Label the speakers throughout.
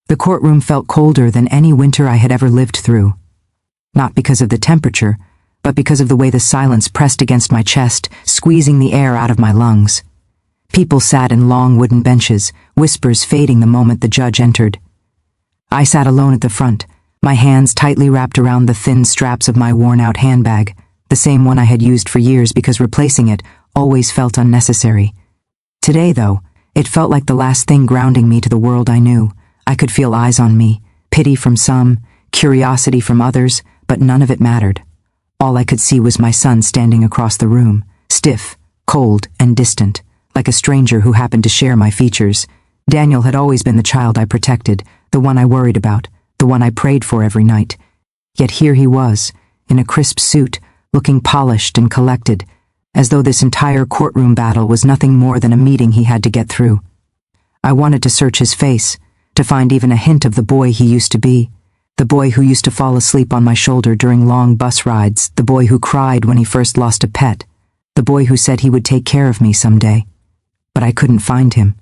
Speaker 1: The courtroom felt colder than any winter I had ever lived through. Not because of the temperature, but because of the way the silence pressed against my chest, squeezing the air out of my lungs. People sat in long wooden benches, whispers fading the moment the judge entered. I sat alone at the front, my hands tightly wrapped around the thin straps of my worn-out handbag, the same one I had used for years because replacing it always felt unnecessary. Today, though, it felt like the last thing grounding me to the world I knew. I could feel eyes on me, pity from some, curiosity from others, but none of it mattered. All I could see was my son standing across the room, stiff, cold, and distant, like a stranger who happened to share my features. Daniel had always been the child I protected, the one I worried about, the one I prayed for every night. Yet here he was, in a crisp suit, looking polished and collected, as though this entire courtroom battle was nothing more than a meeting he had to get through. I wanted to search his face, to find even a hint of the boy he used to be, the boy who used to fall asleep on my shoulder during long bus rides, the boy who cried when he first lost a pet, the boy who said he would take care of me someday. But I couldn't find him.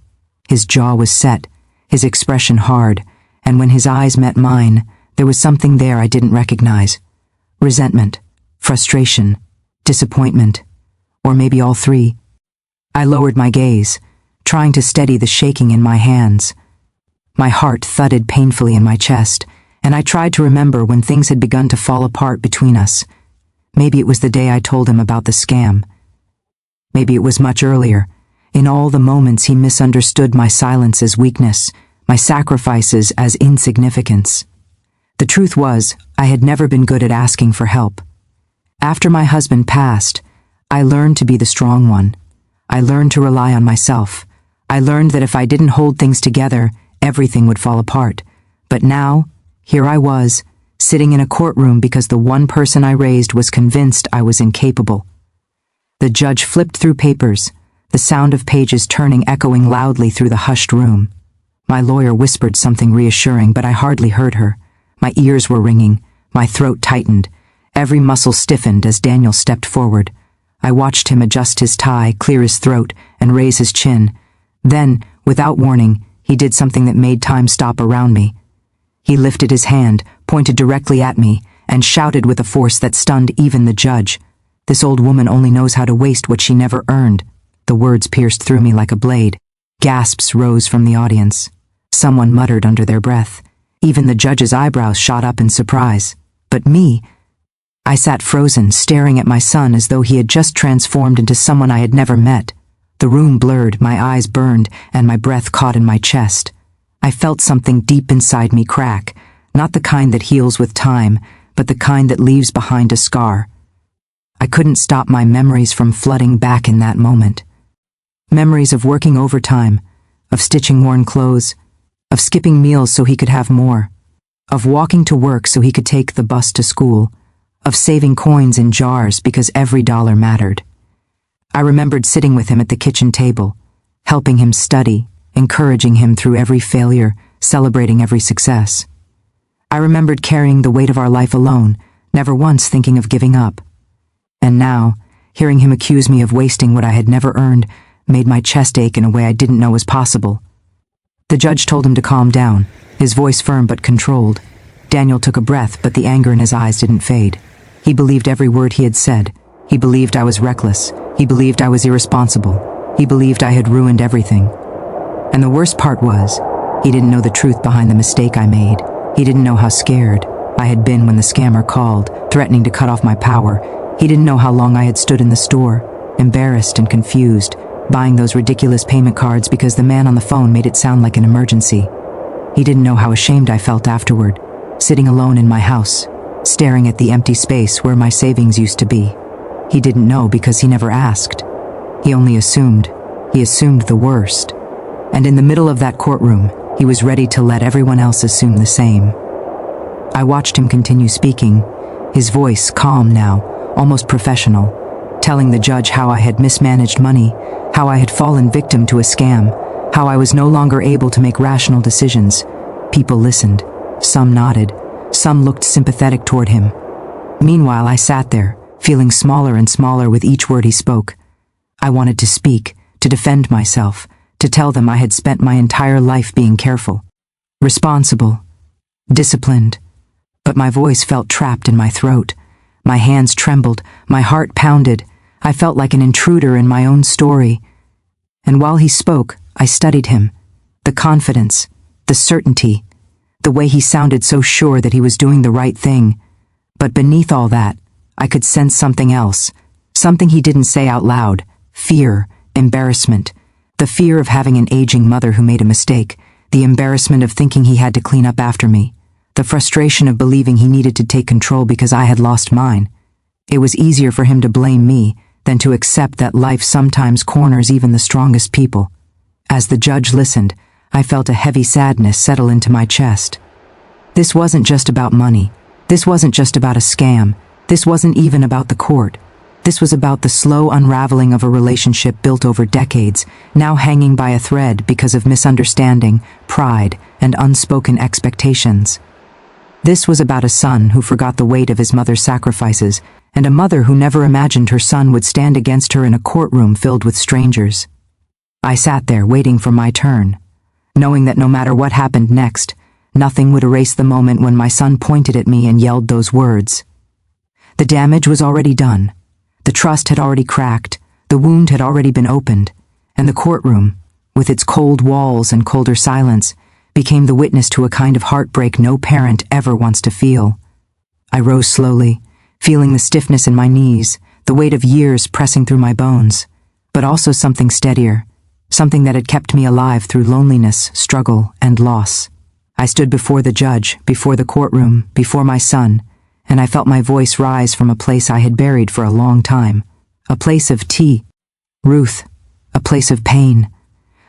Speaker 1: His jaw was set, his expression hard, and when his eyes met mine, there was something there I didn't recognize. Resentment, frustration, disappointment, or maybe all three. I lowered my gaze, trying to steady the shaking in my hands. My heart thudded painfully in my chest, and I tried to remember when things had begun to fall apart between us. Maybe it was the day I told him about the scam. Maybe it was much earlier, in all the moments he misunderstood my silence as weakness, my sacrifices as insignificance. The truth was, I had never been good at asking for help. After my husband passed, I learned to be the strong one. I learned to rely on myself. I learned that if I didn't hold things together, everything would fall apart. But now, here I was, sitting in a courtroom because the one person I raised was convinced I was incapable. The judge flipped through papers, the sound of pages turning echoing loudly through the hushed room. My lawyer whispered something reassuring, but I hardly heard her. My ears were ringing, my throat tightened, every muscle stiffened as Daniel stepped forward. I watched him adjust his tie, clear his throat, and raise his chin. Then, without warning, he did something that made time stop around me. He lifted his hand, pointed directly at me, and shouted with a force that stunned even the judge. "This old woman only knows how to waste what she never earned." The words pierced through me like a blade. Gasps rose from the audience. Someone muttered under their breath. Even the judge's eyebrows shot up in surprise. But me, I sat frozen, staring at my son as though he had just transformed into someone I had never met. The room blurred, my eyes burned, and my breath caught in my chest. I felt something deep inside me crack, not the kind that heals with time, but the kind that leaves behind a scar. I couldn't stop my memories from flooding back in that moment. Memories of working overtime, of stitching worn clothes, of skipping meals so he could have more, of walking to work so he could take the bus to school, of saving coins in jars because every dollar mattered. I remembered sitting with him at the kitchen table, helping him study, encouraging him through every failure, celebrating every success. I remembered carrying the weight of our life alone, never once thinking of giving up. And now, hearing him accuse me of wasting what I had never earned made my chest ache in a way I didn't know was possible. The judge told him to calm down, his voice firm but controlled. Daniel took a breath, but the anger in his eyes didn't fade. He believed every word he had said. He believed I was reckless. He believed I was irresponsible. He believed I had ruined everything. And the worst part was, he didn't know the truth behind the mistake I made. He didn't know how scared I had been when the scammer called, threatening to cut off my power. He didn't know how long I had stood in the store, embarrassed and confused, buying those ridiculous payment cards because the man on the phone made it sound like an emergency. He didn't know how ashamed I felt afterward, sitting alone in my house, staring at the empty space where my savings used to be. He didn't know because he never asked. He only assumed. He assumed the worst. And in the middle of that courtroom, he was ready to let everyone else assume the same. I watched him continue speaking, his voice calm now, almost professional, telling the judge how I had mismanaged money, how I had fallen victim to a scam, how I was no longer able to make rational decisions. People listened. Some nodded. Some looked sympathetic toward him. Meanwhile, I sat there, feeling smaller and smaller with each word he spoke. I wanted to speak, to defend myself, to tell them I had spent my entire life being careful. responsible, disciplined. But my voice felt trapped in my throat. My hands trembled, my heart pounded. I felt like an intruder in my own story. And while he spoke, I studied him. The confidence, the certainty, the way he sounded so sure that he was doing the right thing. But beneath all that, I could sense something else, something he didn't say out loud: fear, embarrassment, the fear of having an aging mother who made a mistake, the embarrassment of thinking he had to clean up after me, the frustration of believing he needed to take control because I had lost mine. It was easier for him to blame me than to accept that life sometimes corners even the strongest people. As the judge listened, I felt a heavy sadness settle into my chest. This wasn't just about money. This wasn't just about a scam. This wasn't even about the court. This was about the slow unraveling of a relationship built over decades, now hanging by a thread because of misunderstanding, pride, and unspoken expectations. This was about a son who forgot the weight of his mother's sacrifices, and a mother who never imagined her son would stand against her in a courtroom filled with strangers. I sat there waiting for my turn, knowing that no matter what happened next, nothing would erase the moment when my son pointed at me and yelled those words. The damage was already done. The trust had already cracked. The wound had already been opened. And the courtroom, with its cold walls and colder silence, became the witness to a kind of heartbreak no parent ever wants to feel. I rose slowly, feeling the stiffness in my knees, the weight of years pressing through my bones, but also something steadier, something that had kept me alive through loneliness, struggle, and loss. I stood before the judge, before the courtroom, before my son, and I felt my voice rise from a place I had buried for a long time, a place of Ruth, a place of pain.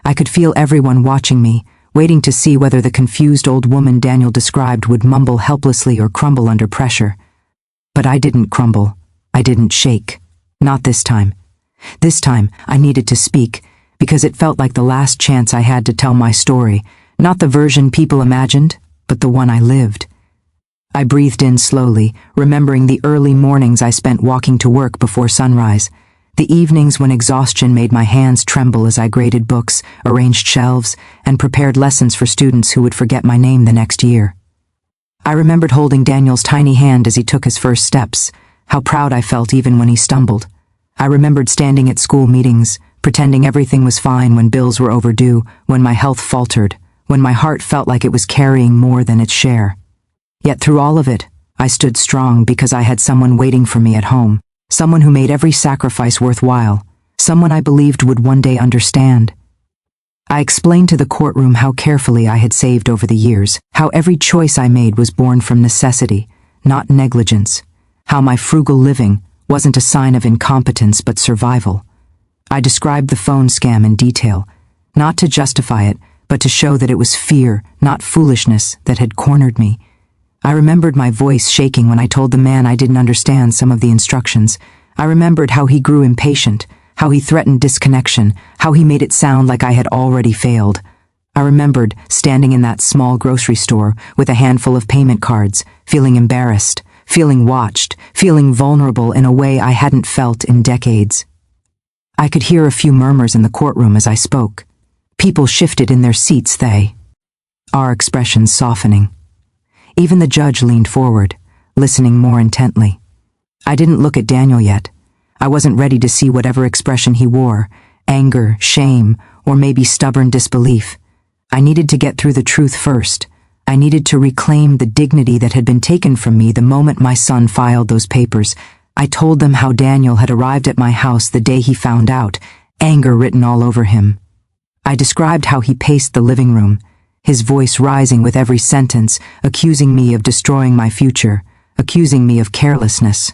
Speaker 1: I could feel everyone watching me, waiting to see whether the confused old woman Daniel described would mumble helplessly or crumble under pressure. But I didn't crumble. I didn't shake. Not this time. This time, I needed to speak, because it felt like the last chance I had to tell my story, not the version people imagined, but the one I lived. I breathed in slowly, remembering the early mornings I spent walking to work before sunrise, the evenings when exhaustion made my hands tremble as I graded books, arranged shelves, and prepared lessons for students who would forget my name the next year. I remembered holding Daniel's tiny hand as he took his first steps, how proud I felt even when he stumbled. I remembered standing at school meetings, pretending everything was fine when bills were overdue, when my health faltered, when my heart felt like it was carrying more than its share. Yet through all of it, I stood strong because I had someone waiting for me at home, someone who made every sacrifice worthwhile, someone I believed would one day understand. I explained to the courtroom how carefully I had saved over the years, how every choice I made was born from necessity, not negligence, how my frugal living wasn't a sign of incompetence but survival. I described the phone scam in detail, not to justify it, but to show that it was fear, not foolishness, that had cornered me. I remembered my voice shaking when I told the man I didn't understand some of the instructions. I remembered how he grew impatient, how he threatened disconnection, how he made it sound like I had already failed. I remembered standing in that small grocery store with a handful of payment cards, feeling embarrassed, feeling watched, feeling vulnerable in a way I hadn't felt in decades. I could hear a few murmurs in the courtroom as I spoke. People shifted in their seats, our expressions softening. Even the judge leaned forward, listening more intently. I didn't look at Daniel yet. I wasn't ready to see whatever expression he wore, anger, shame, or maybe stubborn disbelief. I needed to get through the truth first. I needed to reclaim the dignity that had been taken from me the moment my son filed those papers. I told them how Daniel had arrived at my house the day he found out, anger written all over him. I described how he paced the living room, his voice rising with every sentence, accusing me of destroying my future, accusing me of carelessness.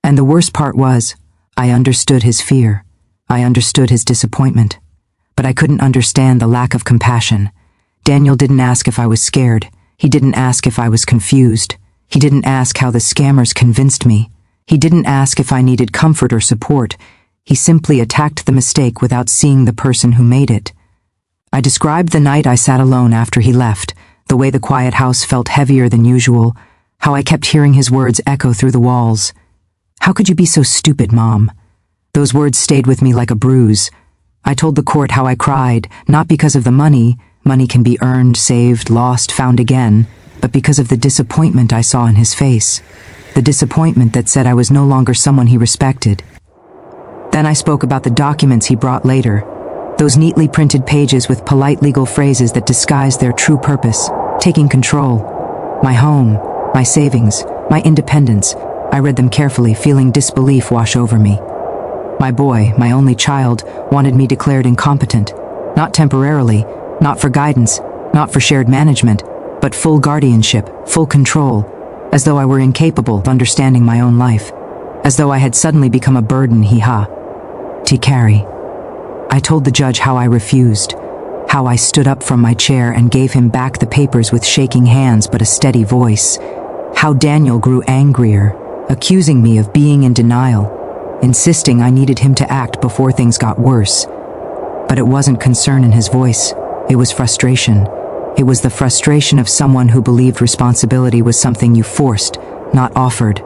Speaker 1: And the worst part was, I understood his fear. I understood his disappointment. But I couldn't understand the lack of compassion. Daniel didn't ask if I was scared. He didn't ask if I was confused. He didn't ask how the scammers convinced me. He didn't ask if I needed comfort or support. He simply attacked the mistake without seeing the person who made it. I described the night I sat alone after he left, the way the quiet house felt heavier than usual, how I kept hearing his words echo through the walls. "How could you be so stupid, Mom?" Those words stayed with me like a bruise. I told the court how I cried, not because of the money, Money can be earned, saved, lost, found again, but because of the disappointment I saw in his face. The disappointment that said I was no longer someone he respected. Then I spoke about the documents he brought later, those neatly printed pages with polite legal phrases that disguised their true purpose, taking control. My home, my savings, my independence. I read them carefully, feeling disbelief wash over me. My boy, my only child, wanted me declared incompetent, not temporarily, not for guidance, not for shared management, but full guardianship, full control, as though I were incapable of understanding my own life, as though I had suddenly become a burden to carry. I told the judge how I refused, how I stood up from my chair and gave him back the papers with shaking hands but a steady voice, how Daniel grew angrier, accusing me of being in denial, insisting I needed him to act before things got worse. But it wasn't concern in his voice, it was frustration. It was the frustration of someone who believed responsibility was something you forced, not offered.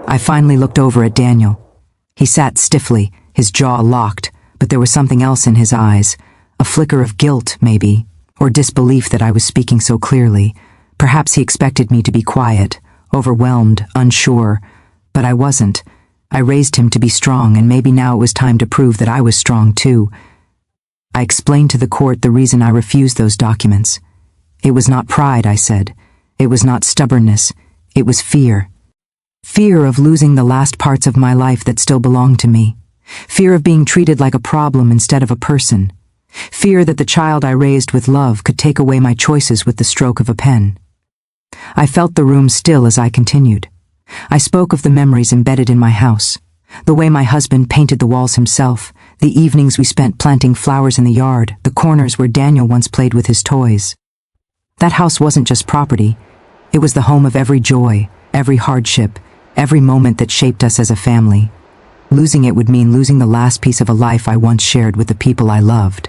Speaker 1: I finally looked over at Daniel. He sat stiffly, his jaw locked, but there was something else in his eyes, a flicker of guilt, maybe, or disbelief that I was speaking so clearly. Perhaps he expected me to be quiet, overwhelmed, unsure, but I wasn't. I raised him to be strong, and maybe now it was time to prove that I was strong too. I explained to the court the reason I refused those documents. It was not pride, I said. It was not stubbornness. It was fear. Fear of losing the last parts of my life that still belonged to me. Fear of being treated like a problem instead of a person. Fear that the child I raised with love could take away my choices with the stroke of a pen. I felt the room still as I continued. I spoke of the memories embedded in my house, the way my husband painted the walls himself, the evenings we spent planting flowers in the yard, the corners where Daniel once played with his toys. That house wasn't just property. It was the home of every joy, every hardship, every moment that shaped us as a family. Losing it would mean losing the last piece of a life I once shared with the people I loved.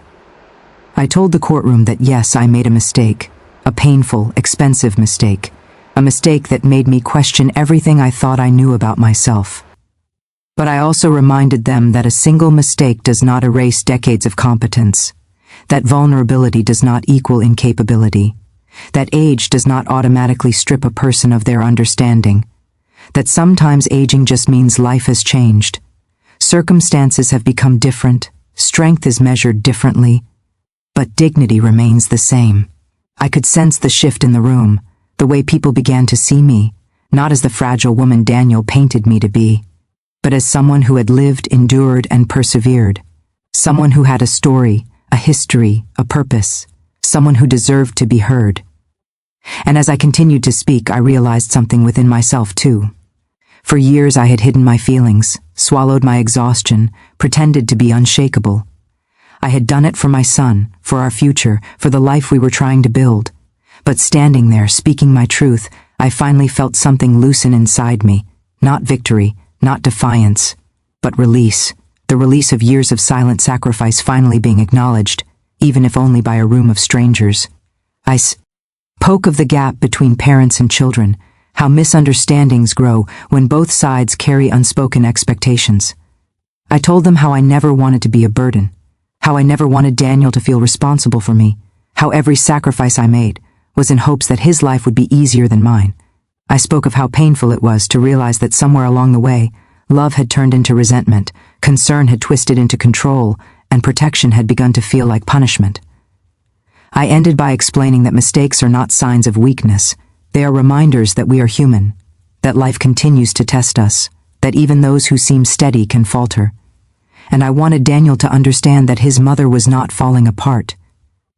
Speaker 1: I told the courtroom that yes, I made a mistake, a painful, expensive mistake, a mistake that made me question everything I thought I knew about myself. But I also reminded them that a single mistake does not erase decades of competence, that vulnerability does not equal incapability, that age does not automatically strip a person of their understanding, that sometimes aging just means life has changed. Circumstances have become different, strength is measured differently, but dignity remains the same. I could sense the shift in the room, the way people began to see me, not as the fragile woman Daniel painted me to be, but as someone who had lived, endured, and persevered. Someone who had a story, a history, a purpose. Someone who deserved to be heard. And as I continued to speak, I realized something within myself too. For years I had hidden my feelings, swallowed my exhaustion, pretended to be unshakable. I had done it for my son, for our future, for the life we were trying to build. But standing there, speaking my truth, I finally felt something loosen inside me. Not victory, not defiance, but release. The release of years of silent sacrifice finally being acknowledged, even if only by a room of strangers. I spoke of the gap between parents and children, how misunderstandings grow when both sides carry unspoken expectations. I told them how I never wanted to be a burden, how I never wanted Daniel to feel responsible for me, how every sacrifice I made was in hopes that his life would be easier than mine. I spoke of how painful it was to realize that somewhere along the way, love had turned into resentment, concern had twisted into control, and protection had begun to feel like punishment. I ended by explaining that mistakes are not signs of weakness. They are reminders that we are human, that life continues to test us, that even those who seem steady can falter. And I wanted Daniel to understand that his mother was not falling apart.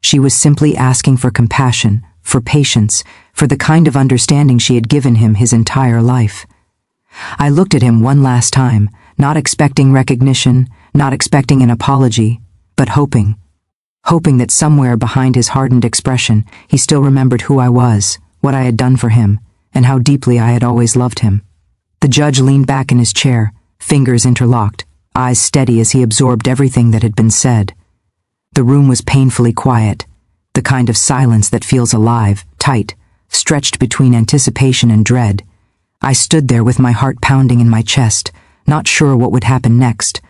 Speaker 1: She was simply asking for compassion, for patience, for the kind of understanding she had given him his entire life. I looked at him one last time, not expecting recognition, not expecting an apology, but hoping that somewhere behind his hardened expression, he still remembered who I was, what I had done for him, and how deeply I had always loved him. The judge leaned back in his chair, fingers interlocked, eyes steady as he absorbed everything that had been said. The room was painfully quiet, the kind of silence that feels alive, tight, stretched between anticipation and dread. I stood there with my heart pounding in my chest, not sure what would happen next,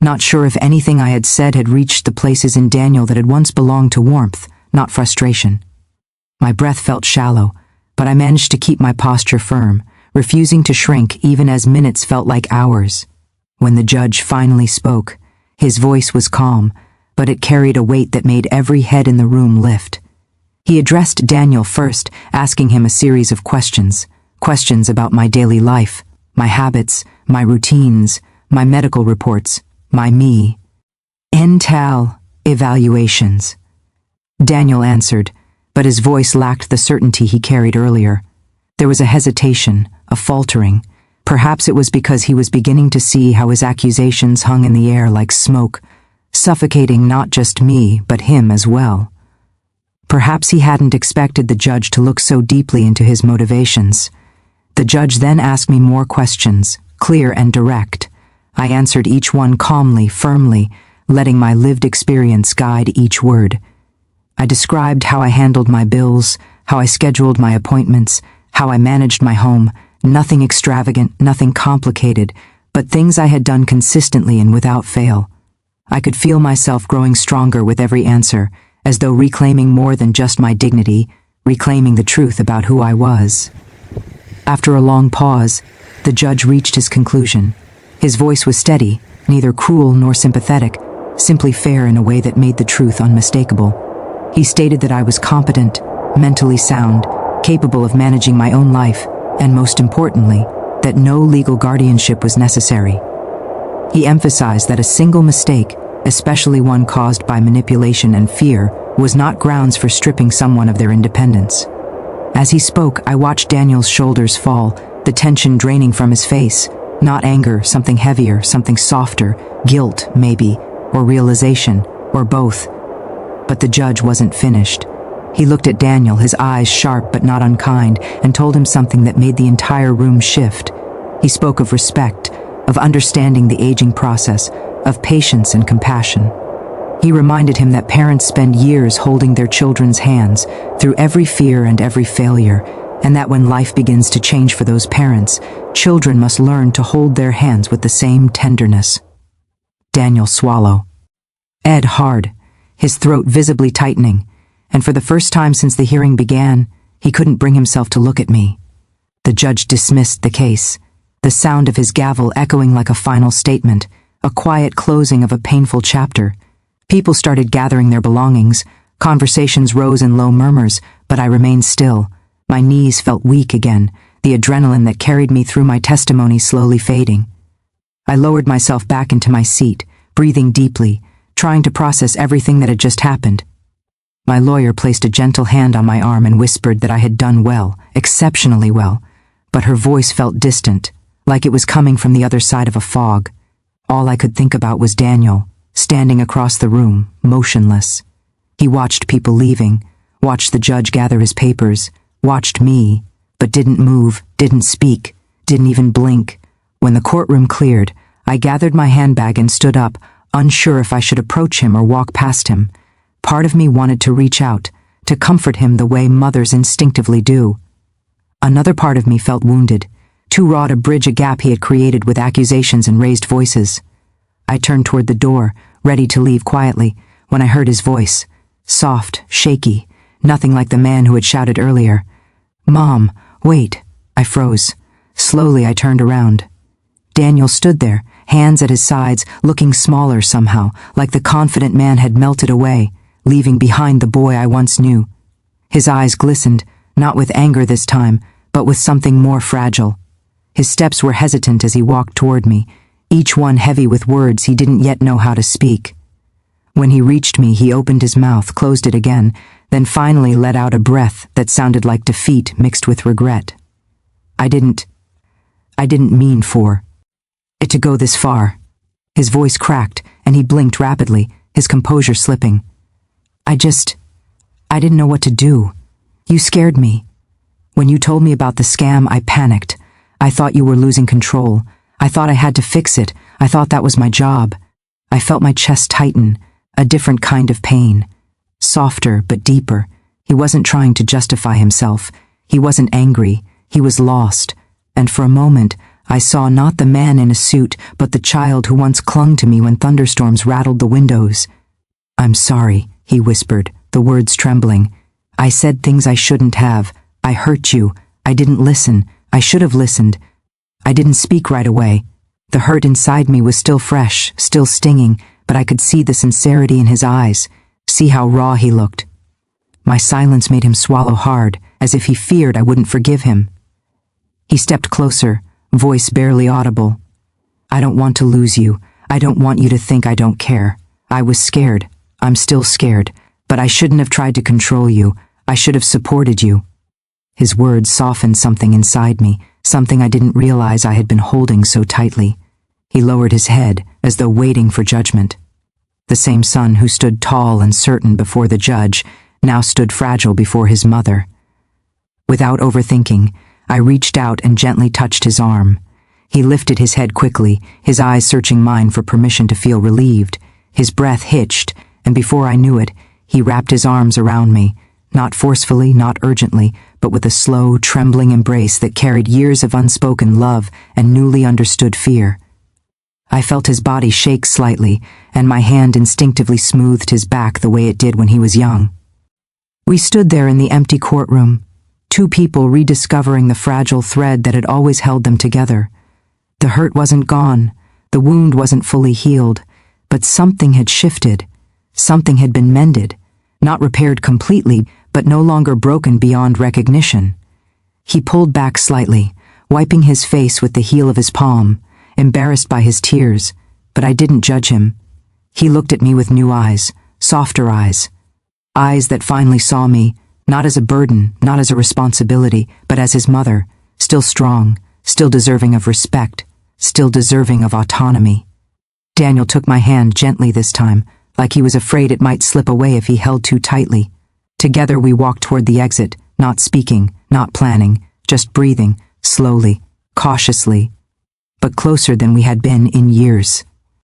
Speaker 1: not sure if anything I had said had reached the places in Daniel that had once belonged to warmth, not frustration. My breath felt shallow, but I managed to keep my posture firm, refusing to shrink even as minutes felt like hours. When the judge finally spoke, his voice was calm, but it carried a weight that made every head in the room lift. He addressed Daniel first, asking him a series of questions about my daily life, my habits, my routines, my medical reports, my me. Intel evaluations. Daniel answered, but his voice lacked the certainty he carried earlier. There was a hesitation, a faltering. Perhaps it was because he was beginning to see how his accusations hung in the air like smoke, suffocating not just me, but him as well. Perhaps he hadn't expected the judge to look so deeply into his motivations. The judge then asked me more questions, clear and direct. I answered each one calmly, firmly, letting my lived experience guide each word. I described how I handled my bills, how I scheduled my appointments, how I managed my home, nothing extravagant, nothing complicated, but things I had done consistently and without fail. I could feel myself growing stronger with every answer, as though reclaiming more than just my dignity, reclaiming the truth about who I was. After a long pause, the judge reached his conclusion. His voice was steady, neither cruel nor sympathetic, simply fair in a way that made the truth unmistakable. He stated that I was competent, mentally sound, capable of managing my own life, and most importantly, that no legal guardianship was necessary. He emphasized that a single mistake, especially one caused by manipulation and fear, was not grounds for stripping someone of their independence. As he spoke, I watched Daniel's shoulders fall, the tension draining from his face. Not anger, something heavier, something softer, guilt, maybe, or realization, or both. But the judge wasn't finished. He looked at Daniel, his eyes sharp but not unkind, and told him something that made the entire room shift. He spoke of respect, of understanding the aging process, of patience and compassion. He reminded him that parents spend years holding their children's hands through every fear and every failure, and that when life begins to change for those parents, children must learn to hold their hands with the same tenderness. Daniel swallowed. Ed hard, his throat visibly tightening, and for the first time since the hearing began, he couldn't bring himself to look at me. The judge dismissed the case, the sound of his gavel echoing like a final statement, a quiet closing of a painful chapter. People started gathering their belongings, conversations rose in low murmurs, but I remained still. My knees felt weak again, the adrenaline that carried me through my testimony slowly fading. I lowered myself back into my seat, breathing deeply, trying to process everything that had just happened. My lawyer placed a gentle hand on my arm and whispered that I had done well, exceptionally well, but her voice felt distant, like it was coming from the other side of a fog. All I could think about was Daniel, standing across the room, motionless. He watched people leaving, watched the judge gather his papers, watched me, but didn't move, didn't speak, didn't even blink. When the courtroom cleared, I gathered my handbag and stood up, unsure if I should approach him or walk past him. Part of me wanted to reach out, to comfort him the way mothers instinctively do. Another part of me felt wounded, too raw to bridge a gap he had created with accusations and raised voices. I turned toward the door, ready to leave quietly, when I heard his voice, soft, shaky, nothing like the man who had shouted earlier. "Mom, wait." I froze. Slowly I turned around. Daniel stood there, hands at his sides, looking smaller somehow, like the confident man had melted away, leaving behind the boy I once knew. His eyes glistened, not with anger this time, but with something more fragile. His steps were hesitant as he walked toward me, each one heavy with words he didn't yet know how to speak. When he reached me, he opened his mouth, closed it again, then finally let out a breath that sounded like defeat mixed with regret. I didn't mean for it to go this far. His voice cracked, and he blinked rapidly, his composure slipping. I didn't know what to do. You scared me. When you told me about the scam, I panicked. I thought you were losing control. I thought I had to fix it. I thought that was my job. I felt my chest tighten, a different kind of pain. Softer, but deeper. He wasn't trying to justify himself. He wasn't angry. He was lost. And for a moment, I saw not the man in a suit, but the child who once clung to me when thunderstorms rattled the windows. "I'm sorry," he whispered, the words trembling. "I said things I shouldn't have. I hurt you. I didn't listen. I should have listened. I didn't speak right away." The hurt inside me was still fresh, still stinging, but I could see the sincerity in his eyes, see how raw he looked. My silence made him swallow hard, as if he feared I wouldn't forgive him. He stepped closer, voice barely audible. "I don't want to lose you. I don't want you to think I don't care. I was scared. I'm still scared. But I shouldn't have tried to control you. I should have supported you." His words softened something inside me, something I didn't realize I had been holding so tightly. He lowered his head, as though waiting for judgment. The same son who stood tall and certain before the judge now stood fragile before his mother. Without overthinking, I reached out and gently touched his arm. He lifted his head quickly, his eyes searching mine for permission to feel relieved. His breath hitched, and before I knew it, he wrapped his arms around me, not forcefully, not urgently, but with a slow, trembling embrace that carried years of unspoken love and newly understood fear. I felt his body shake slightly, and my hand instinctively smoothed his back the way it did when he was young. We stood there in the empty courtroom, two people rediscovering the fragile thread that had always held them together. The hurt wasn't gone, the wound wasn't fully healed, but something had shifted. Something had been mended, not repaired completely, but no longer broken beyond recognition. He pulled back slightly, wiping his face with the heel of his palm, embarrassed by his tears, but I didn't judge him. He looked at me with new eyes, softer eyes that finally saw me, not as a burden, not as a responsibility, but as his mother, still strong, still deserving of respect, still deserving of autonomy. Daniel took my hand gently this time, like he was afraid it might slip away if he held too tightly. Together we walked toward the exit, not speaking, not planning, just breathing, slowly, cautiously, but closer than we had been in years.